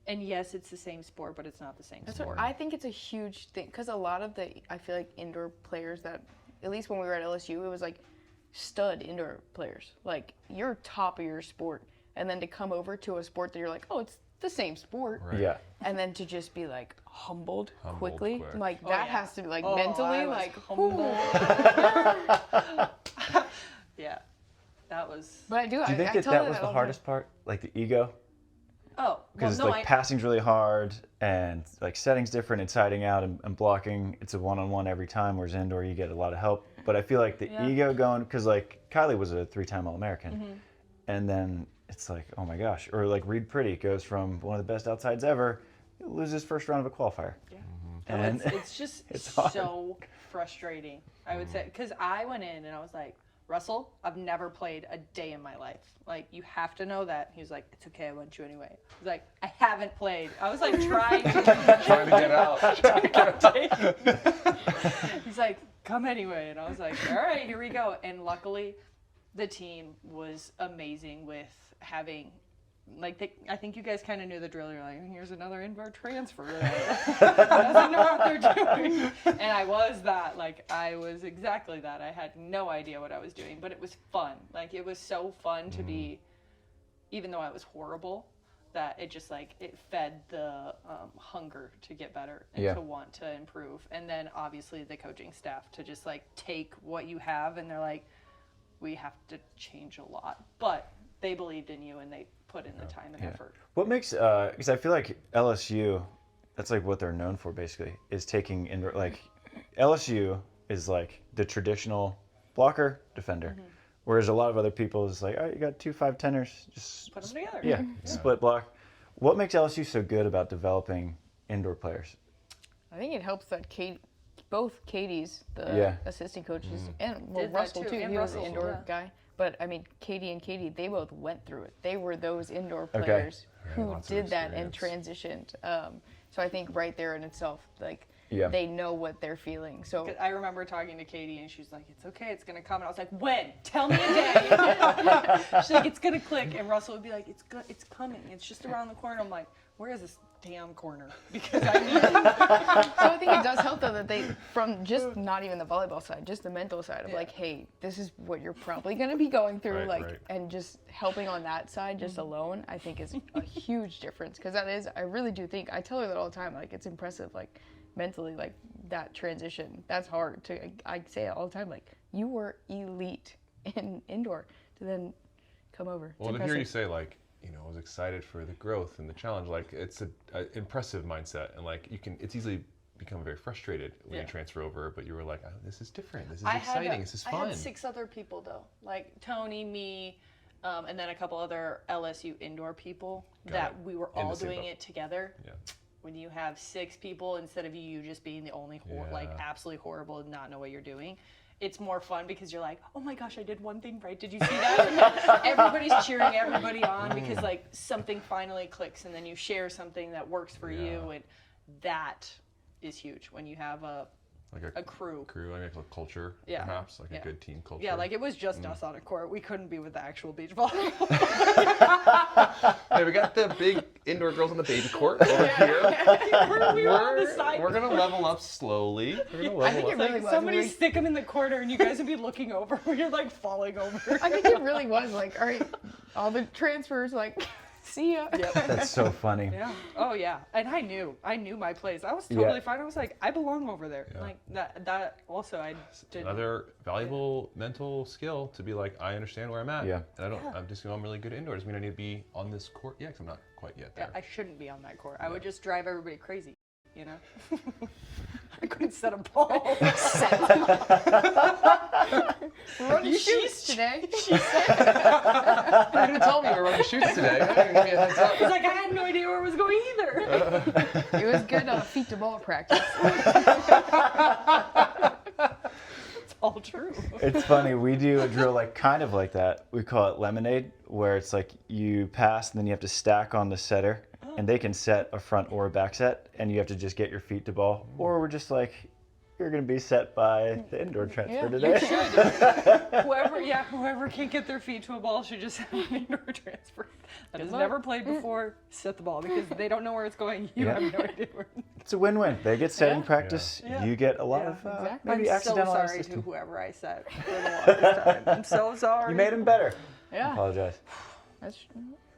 And yes, it's the same sport, but it's not the same sport. I think it's a huge thing because a lot of I feel like indoor players that, at least when we were at LSU, it was like stud indoor players. Like you're top of your sport, and then to come over to a sport that you're like, oh, it's the same sport. Right. Yeah. And then to just be like humbled quickly, quick. like Oh, that yeah. has to be like Oh, mentally I was like humbled. Yeah, that was. But I do. Do you think that was the hardest part? Like the ego? Oh, well, Because no, like passing's really hard, and like setting's different. It's siding out and blocking. It's a one-on-one every time, whereas indoor you get a lot of help. But I feel like the ego going, because like Kylie was a 3-time All-American, and then it's like, oh my gosh. Or like Reed Pretty goes from one of the best outsides ever, loses first round of a qualifier. Yeah. And It's just it's hard. so frustrating, I would say. Because I went in and I was like, Russell, I've never played a day in my life. Like, you have to know that. He was like, it's okay, I want you anyway. He's like, I haven't played. I was like trying to Get out. He's like, come anyway. And I was like, all right, here we go. And luckily, the team was amazing with having, like, I think you guys kind of knew the drill. You're like, here's another indoor transfer. Doesn't know what they're doing. And I was that. Like, I was exactly that. I had no idea what I was doing, but it was fun. Like, it was so fun to be, even though I was horrible, that it just, like, it fed the hunger to get better and to want to improve. And then, obviously, the coaching staff to just, like, take what you have, and they're like, we have to change a lot. But they believed in you, and they put in the time and effort. What makes, because I feel like LSU, that's like what they're known for basically, is taking indoor, like LSU is like the traditional blocker, defender. Whereas a lot of other people is like, all right, you got 2 5-10ers, just Put them together. yeah, split block. What makes LSU so good about developing indoor players? I think it helps that both Katie's, the assistant coaches, and Did that Russell too, too. and He was Russell, the indoor yeah. guy. But I mean, Katie, they both went through it. They were those indoor players who lots of did that and experience. transitioned. So I think right there in itself, like they know what they're feeling. So 'Cause I remember talking to Katie, and she's like, it's okay, it's going to come. And I was like, when? Tell me a day. She's like, it's going to click. And Russell would be like, it's coming. It's just around the corner. I'm like, where is this damn corner? Because I need it. So I think it does help though that they, from just not even the volleyball side, just the mental side of like, hey, this is what you're probably going to be going through, and just helping on that side just alone, I think is a huge difference. Because that is, I really do think, I tell her that all the time, like it's impressive, like mentally, like that transition, that's hard to, I say it all the time, like you were elite in indoor to then come over. It's Well, to impressive. hear you say, like, you know, I was excited for the growth and the challenge, like it's a impressive mindset, and like it's easily become very frustrated when Yeah. you transfer over, but you were like, oh, this is different. This is exciting. This is I fun. had 6 other people though, like Tony, me, and then a couple other LSU indoor people that we were In all the same doing boat. it together. Yeah. When you have 6 people instead of you just being the only like Yeah. absolutely horrible and not know what you're doing, it's more fun because you're like, oh my gosh, I did one thing right. Did you see that? Everybody's cheering everybody on because like something finally clicks, and then you share something that works for you, and that is huge when you have a crew. Like a culture, Yeah. perhaps, like Yeah. a good team culture. Yeah, like it was just us on a court. We couldn't be with the actual beach ball. Hey, we got the big indoor girls on the baby court over here. we were on the side. We're gonna level up slowly. We're gonna level I think up. it really was. Somebody stick them in the corner and you guys would be looking over when you're like falling over. I think it really was like, all right, all the transfers, like, see ya. Yep. That's so funny. Yeah. Oh yeah. And I knew my place. I was totally fine. I was like, I belong over there. Yeah. Like that also I did. Another valuable mental skill to be like, I understand where I'm at. Yeah. And I'm just I'm really good at indoors. I mean, I need to be on this court. Yeah, because I'm not quite yet Yeah, there. I shouldn't be on that court. I would just drive everybody crazy, you know? I couldn't set a ball. We're running shoots today. You didn't tell me we were running shoots today. I didn't give me a heads up. It's like I had no idea where it was going either. It was good feet to ball practice. It's all true. It's funny, we do a drill like kind of like that. We call it lemonade, where it's like you pass and then you have to stack on the setter, and they can set a front or a back set, and you have to just get your feet to ball. Or we're just like, you're gonna be set by the indoor transfer today. Whoever can't get their feet to a ball should just have an indoor transfer. That has luck. never played before, set the ball because they don't know where it's going. You have no idea where. It's a win-win. They get setting practice. Yeah. You get a lot of exactly. maybe I'm so accidental sorry to assistance. whoever I set for the longest time. I'm so sorry. You made him better. I Yeah. apologize. That's,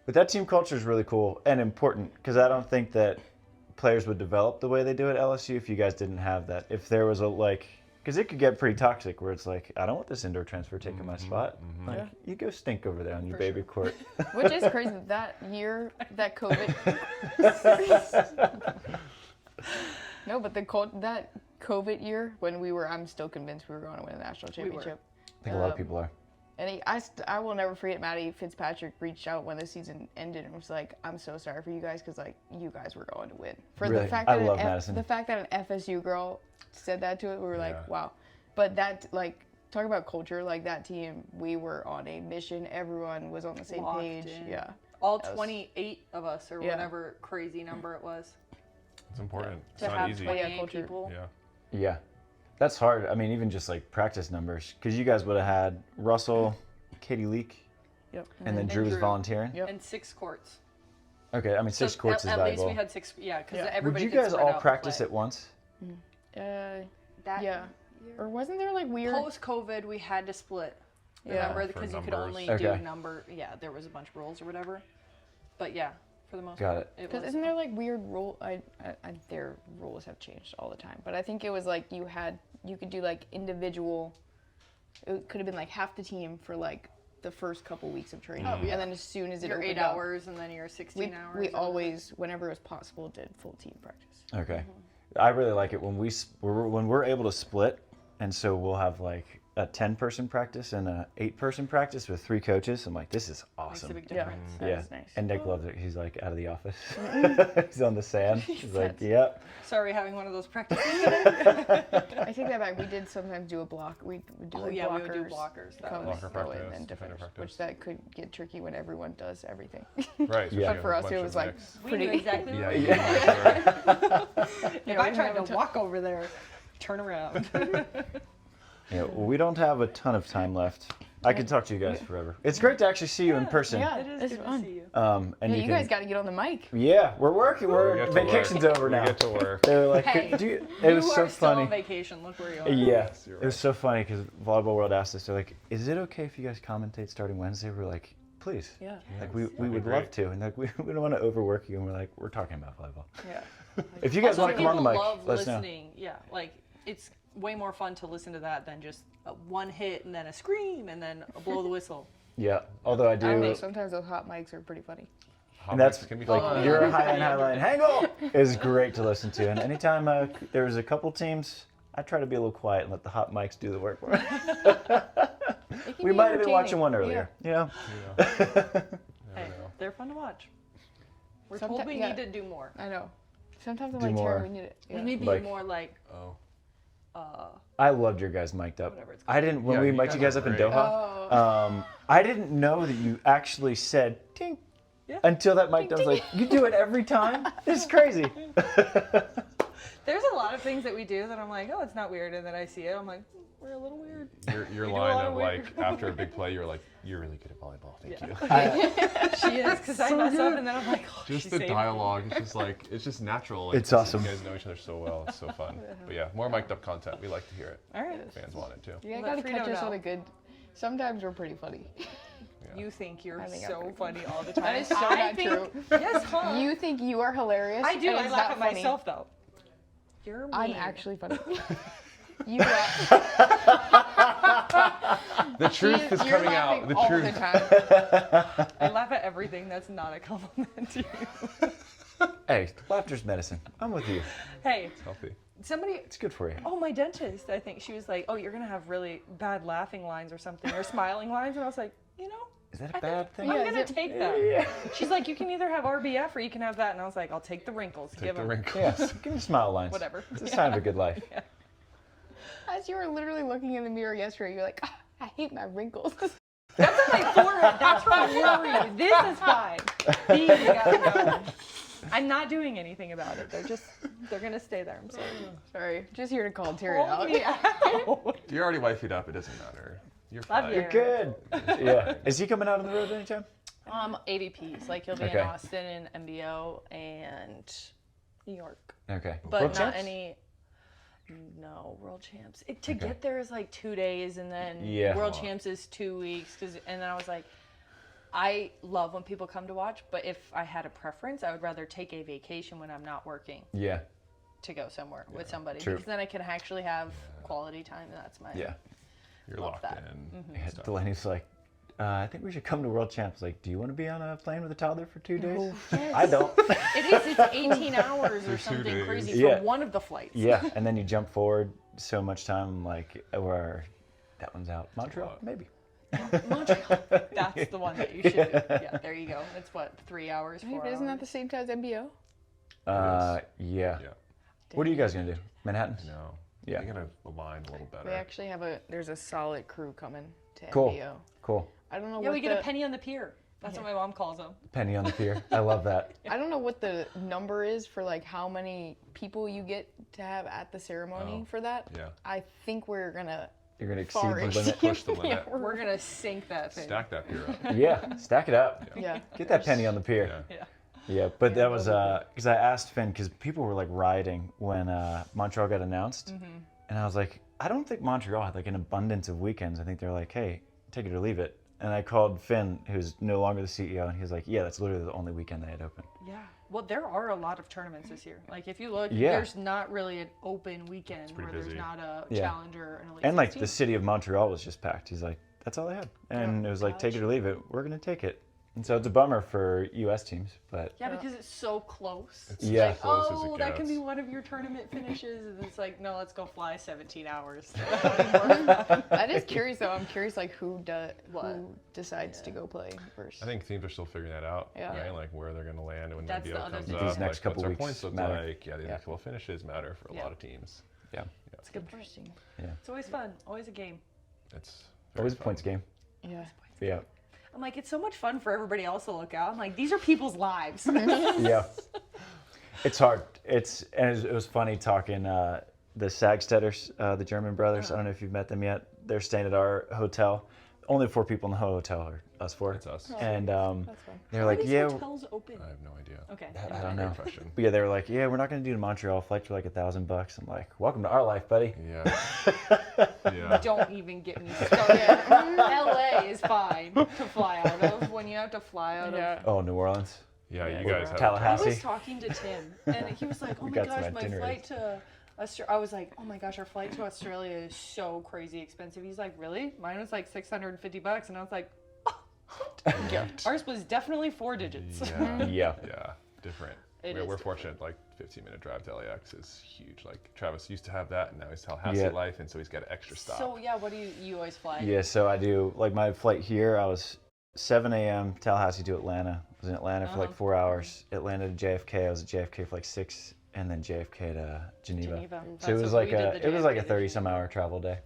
But that team culture is really cool and important, because I don't think that players would develop the way they do at LSU if you guys didn't have that. If there was because it could get pretty toxic where it's like, I don't want this indoor transfer taking my spot. Like, you go stink over there on your baby court. which is crazy. That year, that COVID. No, but that COVID year when I'm still convinced we were going to win the national championship. I think a lot of people are. And I will never forget Maddie Fitzpatrick reached out when the season ended and was like, I'm so sorry for you guys because like you guys were going to win. For Really? the fact I that love Madison. the fact that an FSU girl said that to it, we were Yeah. like, wow. But that like talk about culture, like that team, we were on a mission. Everyone was on the same Locked page. in. Yeah. All That was- 28 of us or Yeah. whatever crazy number it was. It's important. It's To not have easy. 28 culture. people. Yeah. Yeah. That's hard. I mean, even just like practice numbers, because you guys would have had Russell, Katie Leak, Yep. and then Drew was Drew. volunteering. Yep. And 6 courts. Okay, I mean, 6 courts is at least valuable. we had 6, yeah, because Yeah. Would everybody you could guys spread all out and practice play. at once? Yeah. That Or wasn't there like weird? Post-COVID, we had to split. Yeah. Remember, For because you could numbers. only Okay. do number. Yeah, there was a bunch of rules or whatever. But yeah, for the most Got part, it. Because was. isn't there like weird rule? Their rules have changed all the time, but I think it was like you could do like individual. It could have been like half the team for like the first couple weeks of training, and then as soon as it your opened 8 up, hours and then your 16 hours? we or always, whenever it was possible, did full team practice. Okay. I really like it when we're able to split, and so we'll have like a 10-person practice and a 8-person practice with 3 coaches. I'm like, this is Makes a awesome. big Yeah, difference. that is nice. And Nick loves it. He's like out of the office. He's on the sand. He's like, That's- yep. Sorry, having one of those practices. I take that back. We did sometimes do a block. We would do like yeah, blockers. we would do blockers. That Come was- Blocker go in practice, and defender defenders, practice. which that could get tricky when everyone does everything. Right. Yeah. But for us, it was like We pretty. knew exactly Yeah. what we Yeah. If I tried to walk over there, turn around. Yeah, well, we don't have a ton of time left. I could talk to you guys forever. It's great to actually see you in person. Yeah, It is it's good fun. to see you. And Yeah, you guys got to get on the mic. Yeah, we're working. We We're get to vacation's work. over We now. get to work. They were like, Hey, it was you so are still funny. on vacation. Look where you are. Yeah, you're it was so funny because Volleyball World asked us, they're like, is it okay if you guys commentate starting Wednesday? We're like, please. Yeah. Like we that'd would be love great. to, and like we don't want to overwork you, and we're like, we're talking about volleyball. Yeah. If you guys Also, want to come on the mic, people love let us know. listening. Yeah, like it's way more fun to listen to that than just one hit and then a scream and then a blow the whistle. Yeah, although I I don't know. do. Sometimes those hot mics are pretty funny. Hot And that's mics can be like fun. your highline Hangle is great to listen to. And anytime there was a couple teams, I try to be a little quiet and let the hot mics do the work for me. It can We be might have been watching entertaining. one earlier. Yeah. Hey, they're fun to watch. We're Someti- told we yeah. need to do more. I know. Sometimes I'm Do like, more. Taryn, we need it. We Yeah. need to be Like- more like, Oh. I loved your guys mic'd up. Whatever it's I didn't, when Yeah, we you mic'd you guys guys are up in great. Doha, I didn't know that you actually said ting Yeah. until that mic. I was like, you do it every time? This is crazy. there's a lot of things that we do that I'm like, oh, it's not weird. And then I see it, I'm like, we're a little weird. Your We do a line lot of of like weird- after a big play, you're like, you're really good at volleyball. Thank you. She is, because I mess up and then I'm like, oh, Just she the saved me. dialogue, it's just like it's just natural. Like, It's awesome. You guys know each other so well. It's so fun. But yeah, more mic'd up content. We like to hear it. All right. Fans want it too. Yeah, I Let gotta Frito catch us know. on a good. Sometimes we're pretty funny. You think you're I think I'm so pretty funny all the That time. is so I not think- true. Yes, huh? You think you are hilarious. I do. and I it's laugh not at funny. myself though. You're mean. I'm actually funny. You laugh. The truth is You're coming out. laughing The all truth. the time. I laugh at everything. That's not a compliment to you. Hey, laughter's medicine. I'm with you. Hey, Healthy. somebody. It's good for you. Oh, my dentist. I think she was like, "Oh, you're gonna have really bad laughing lines or something, or smiling lines," and I was like, "You know, Is that I a bad think thing? I'm Yeah, gonna is it- take that." Yeah. She's like, "You can either have RBF or you can have that," and I was like, "I'll take the wrinkles. Take Give the 'em." wrinkles. Yes. Give me smile lines. Whatever. It's a sign of a good life. As you were literally looking in the mirror yesterday, you're like, "Ah, I hate my wrinkles." That's on my forehead. That's from worry. This is fine. These gotta go. I'm not doing anything about it. They're gonna stay there. I'm sorry. Sorry, just here to call Taryn Hold out. me out. You're already wifeyed up. It doesn't matter. You're Love fine. you. You're good. Yeah. Is he coming out on the road anytime? AVPs. Like he'll be Okay. in Austin and MBO and New York. Okay. But World not champs? any. No, world champs. To get there is like 2 days, and then Yeah. world champs is 2 weeks. And then I was like, I love when people come to watch, but if I had a preference, I would rather take a vacation when I'm not working Yeah. to go somewhere with somebody, True. because then I can actually have quality time. And that's my Yeah. You're Love locked that. in. Yeah, Stuff. Delaney's like, I think we should come to World Champs. Like, do you want to be on a plane with a toddler for 2 days? Yes. I don't. It is. It's 18 hours or For 2 something days. crazy Yeah. for one of the flights. Yeah, and then you jump forward so much time, like, where that one's out. Montreal, maybe. Montreal. That's the one that you should do. Yeah, there you go. It's what, 3 hours, 4 hours? Isn't that the same time as MBO? Yeah. Yeah. What are you guys gonna do? Manhattan? No. Yeah. You're gonna align a little better. We actually have there's a solid crew coming to Cool. MBO. Cool. I don't know Yeah, what we get a penny on the pier. That's what my mom calls them. Penny on the pier. I love that. I don't know what the number is for like how many people you get to have at the ceremony for that. Yeah. I think we're gonna You're gonna exceed far the limit. exceed- Push the limit. Yeah, We're gonna sink that thing. Stack that beer up. Yeah, stack it up. yeah. Get that penny on the pier. Yeah. Yeah. Yeah, but that was because I asked Finn because people were like rioting when Montreal got announced, and I was like, I don't think Montreal had like an abundance of weekends. I think they're like, hey, take it or leave it. And I called Finn, who's no longer the CEO, and he was like, yeah, that's literally the only weekend they had open. Yeah. Well, there are a lot of tournaments this year. Like if you look, Yeah. there's not really an open weekend where pretty there's busy. not a Yeah. challenger and a Elite And like 16. the city of Montreal was just packed. He's like, that's all they had, and it was like, take it or leave it. We're gonna take it. And so it's a bummer for U.S. teams, but Yeah, because it's so close. It's Yeah. as close as Oh, it that can gets. be one of your tournament finishes, and it's like, no, let's go fly 17 hours. That is curious though. I'm curious like who decides to go play first. I think teams are still figuring that out, Yeah. right? Like where they're going to land when That's the the NBO other comes thing. up. These next like, couple what's our weeks points look matter. like? Yeah, the next couple finishes matter for a Yeah. lot of teams. yeah, It's interesting. Yeah. It's always fun. Always a game. It's very always a fun. points game. Yeah. Yeah, I'm like, it's so much fun for everybody else to look out. I'm like, these are people's lives. yeah. It's hard. It was funny talking the Sagsteaders, the German brothers. I don't know if you've met them yet. They're staying at our hotel. Only 4 people in the whole hotel are us 4. It's us. And That's fun. they're Are like, these yeah, hotels open? I have no idea. Okay. I don't Great know. question. But yeah, they were like, yeah, we're not gonna do Montreal. Flights are like $1,000. I'm like, welcome to our life, buddy. Yeah. Yeah. Don't even get me started. LA is fine to fly out of when you have to fly out of. Yeah. Oh, New Orleans. Yeah, you guys have Tallahassee. I was talking to Tim, and he was like, "Oh We my got some gosh, my itineraries. flight to Australia." I was like, "Oh my gosh, our flight to Australia is so crazy expensive." He's like, "Really? Mine was like $650," and I was like, "Oh, what?" Ours was definitely 4 digits. Yeah. Yeah. Yeah. Different. It We're is fortunate. Like 15-minute drive to LAX is huge. Like Travis used to have that, and now he's Tallahassee life, and so he's got an extra stop. So yeah, what do you always fly? Yeah, so I do, like my flight here, I was 7 a.m. Tallahassee to Atlanta. I was in Atlanta for like 4 hours. Atlanta to JFK. I was at JFK for like 6, and then JFK to Geneva. So it was like a 30-some hour travel day.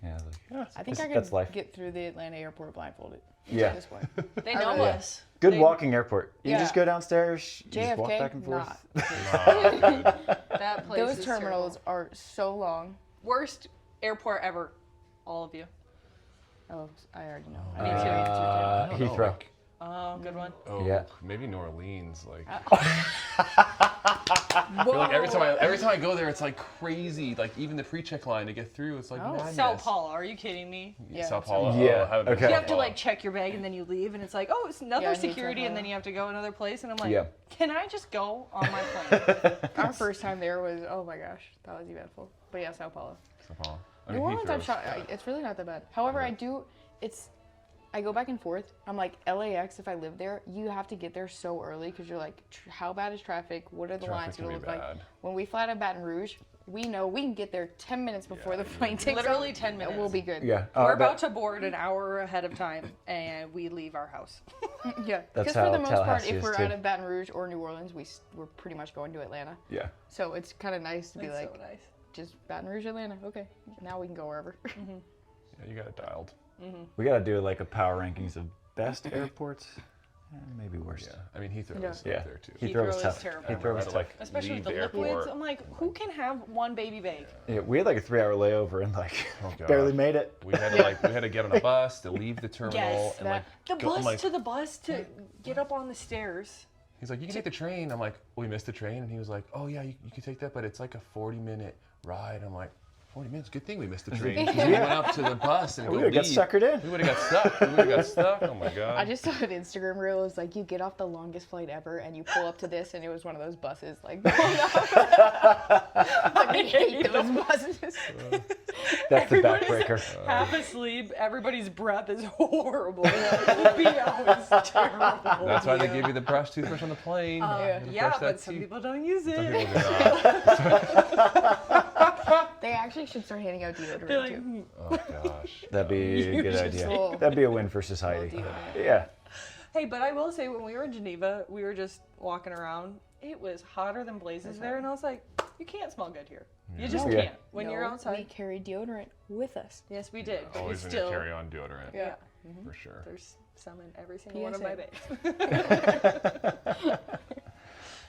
Yeah, I was like, I think that's life. get through the Atlanta airport blindfolded. Yeah. This way. They know us. Good They- walking airport. You Yeah. just go downstairs, you just walk JFK, back and forth. That place Those is terminals terrible. are so long. Worst airport ever. All of you. Oh, I already know. Me too. Heathrow. Like, Oh, good one. oh, Yeah. maybe New Orleans. Like, Whoa. I feel like every time I go there, it's like crazy. Like even the pre-check line to get through, it's like madness. Sao Paulo, are you kidding me? Yeah. Sao Paulo. Yeah, Oh, I haven't been okay. Sao You have to Paulo. like check your bag and then you leave and it's like, oh, it's another Yeah, I hate security Sao and then Paulo. you have to go another place and I'm like, Yeah. can I just go on my plane? Our first time there was, oh my gosh, that was eventful. But yeah, Sao Paulo. Sao Paulo. I New mean, Orleans, I'm Heathrow's shocked. bad. It's really not that bad. However, I go back and forth. I'm like, LAX, if I live there, you have to get there so early because you're like, how bad is traffic? What are the lines Traffic going to can look be like? bad. When we fly to Baton Rouge, we know we can get there 10 minutes before the plane takes Literally off. 10 minutes. We'll be good. Yeah. We're about to board an hour ahead of time and we leave our house. Yeah. That's Because for how the most part, Tallahassee if is, we're too. out of Baton Rouge or New Orleans, we're pretty much going to Atlanta. Yeah. So it's kind of nice to be That's like, so nice. just Baton Rouge, Atlanta. Okay. Now we can go wherever. Yeah, you got it dialed. We got to do like a power rankings of best airports. Maybe worst. Yeah, I mean Heathrow is Yeah. up there too. Heathrow was is tough. terrible. Heathrow was To, tough. like, Especially leave with the the liquids. airport. I'm like, who can have one baby bag? Yeah, we had like a 3-hour layover and like Oh, God. barely made it. We had to get on a bus to leave the terminal Yes, and like The go, I'm bus like, to the bus to get up on the stairs. he's like, you can take the train. I'm like, well, we missed the train, and he was like, oh yeah, you can take that, but it's like a 40-minute ride. I'm like, 40 minutes? Good thing we missed the train. 'Cause we went up to the bus and We go would've got leave. suckered in. We would have got stuck. We would have got stuck. Oh my god. I just saw an Instagram reel. It was like you get off the longest flight ever, and you pull up to this, and it was one of those buses like going up. Like, I hate those buses. That's the Everybody's backbreaker. half asleep. Everybody's breath is horrible. BO is terrible. That's why they give you the brush toothbrush on the plane. You gotta Yeah, brush that but some teeth. people don't use Some it. people do not. They actually should start handing out deodorant They're like, too. Oh gosh. That'd be a good idea. little- That'd be a win for society. Yeah. hey, but I will say when we were in Geneva, we were just walking around. It was hotter than blazes there, and I was like, you can't smell good here. You just Yeah. can't when you're We outside. carried deodorant with us. Yes, we did. But we Always in still, your carry-on deodorant. Yeah. For sure. there's some in every single one of PSA. my bags.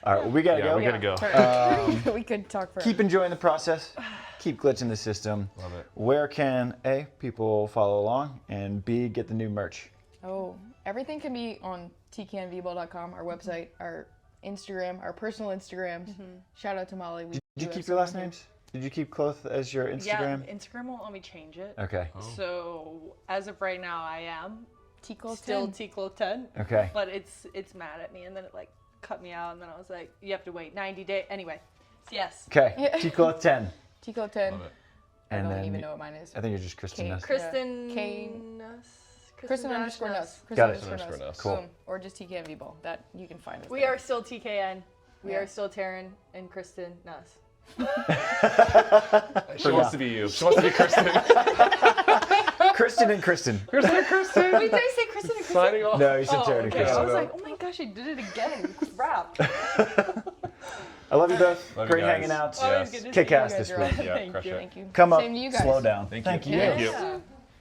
All right, well, we gotta Yeah, go. we gotta go. We could talk for. Keep enjoying the process. Keep glitching the system. Love it. Where can A, people follow along, and B, get the new merch? Oh, everything can be on tcanvball.com, our website, our Instagram, our personal Instagrams. Shout out to Molly. We Did you do have keep your last someone names? Did you keep Cloth as your Instagram? Yeah, Instagram won't let me change it. Okay. So as of right now, I am here. T-Clothes still 10. T-Clo10. Okay. But it's mad at me, and then it like cut me out, and then I was like, you have to wait 90 days. Anyway, yes. Okay. Yeah. T-Cloth 10. T-Cloth 10. Love it. I And don't then even know what mine is. I think you're just Kristen Kate. Nuss. Kristen Kane. Nuss. Kristen Dash underscore Nuss. Got it. Kristen underscore Underscore Nuss. Nuss. Cool. Boom. Or just TKNV Ball. That you can find us. We there. are still TKN. We Yeah. are still Taryn and Kristen Nuss. She wants to be you. She wants to be Kristen. Kristen and Kristen. Kristen and Kristen. Wait, did I say Kristen and Kristen? Signing off. No, you said Oh, Taryn and okay. I Kristen. was like, oh my gosh, I did it again. Crap. I love you both. Love you Great guys. hanging out. Always Yes. good to see Kick you ass guys this around. week. Yeah, Thank crush you. it. Thank you. Come up, Same to you guys. slow down. Thank you. you. Thank you. Yeah.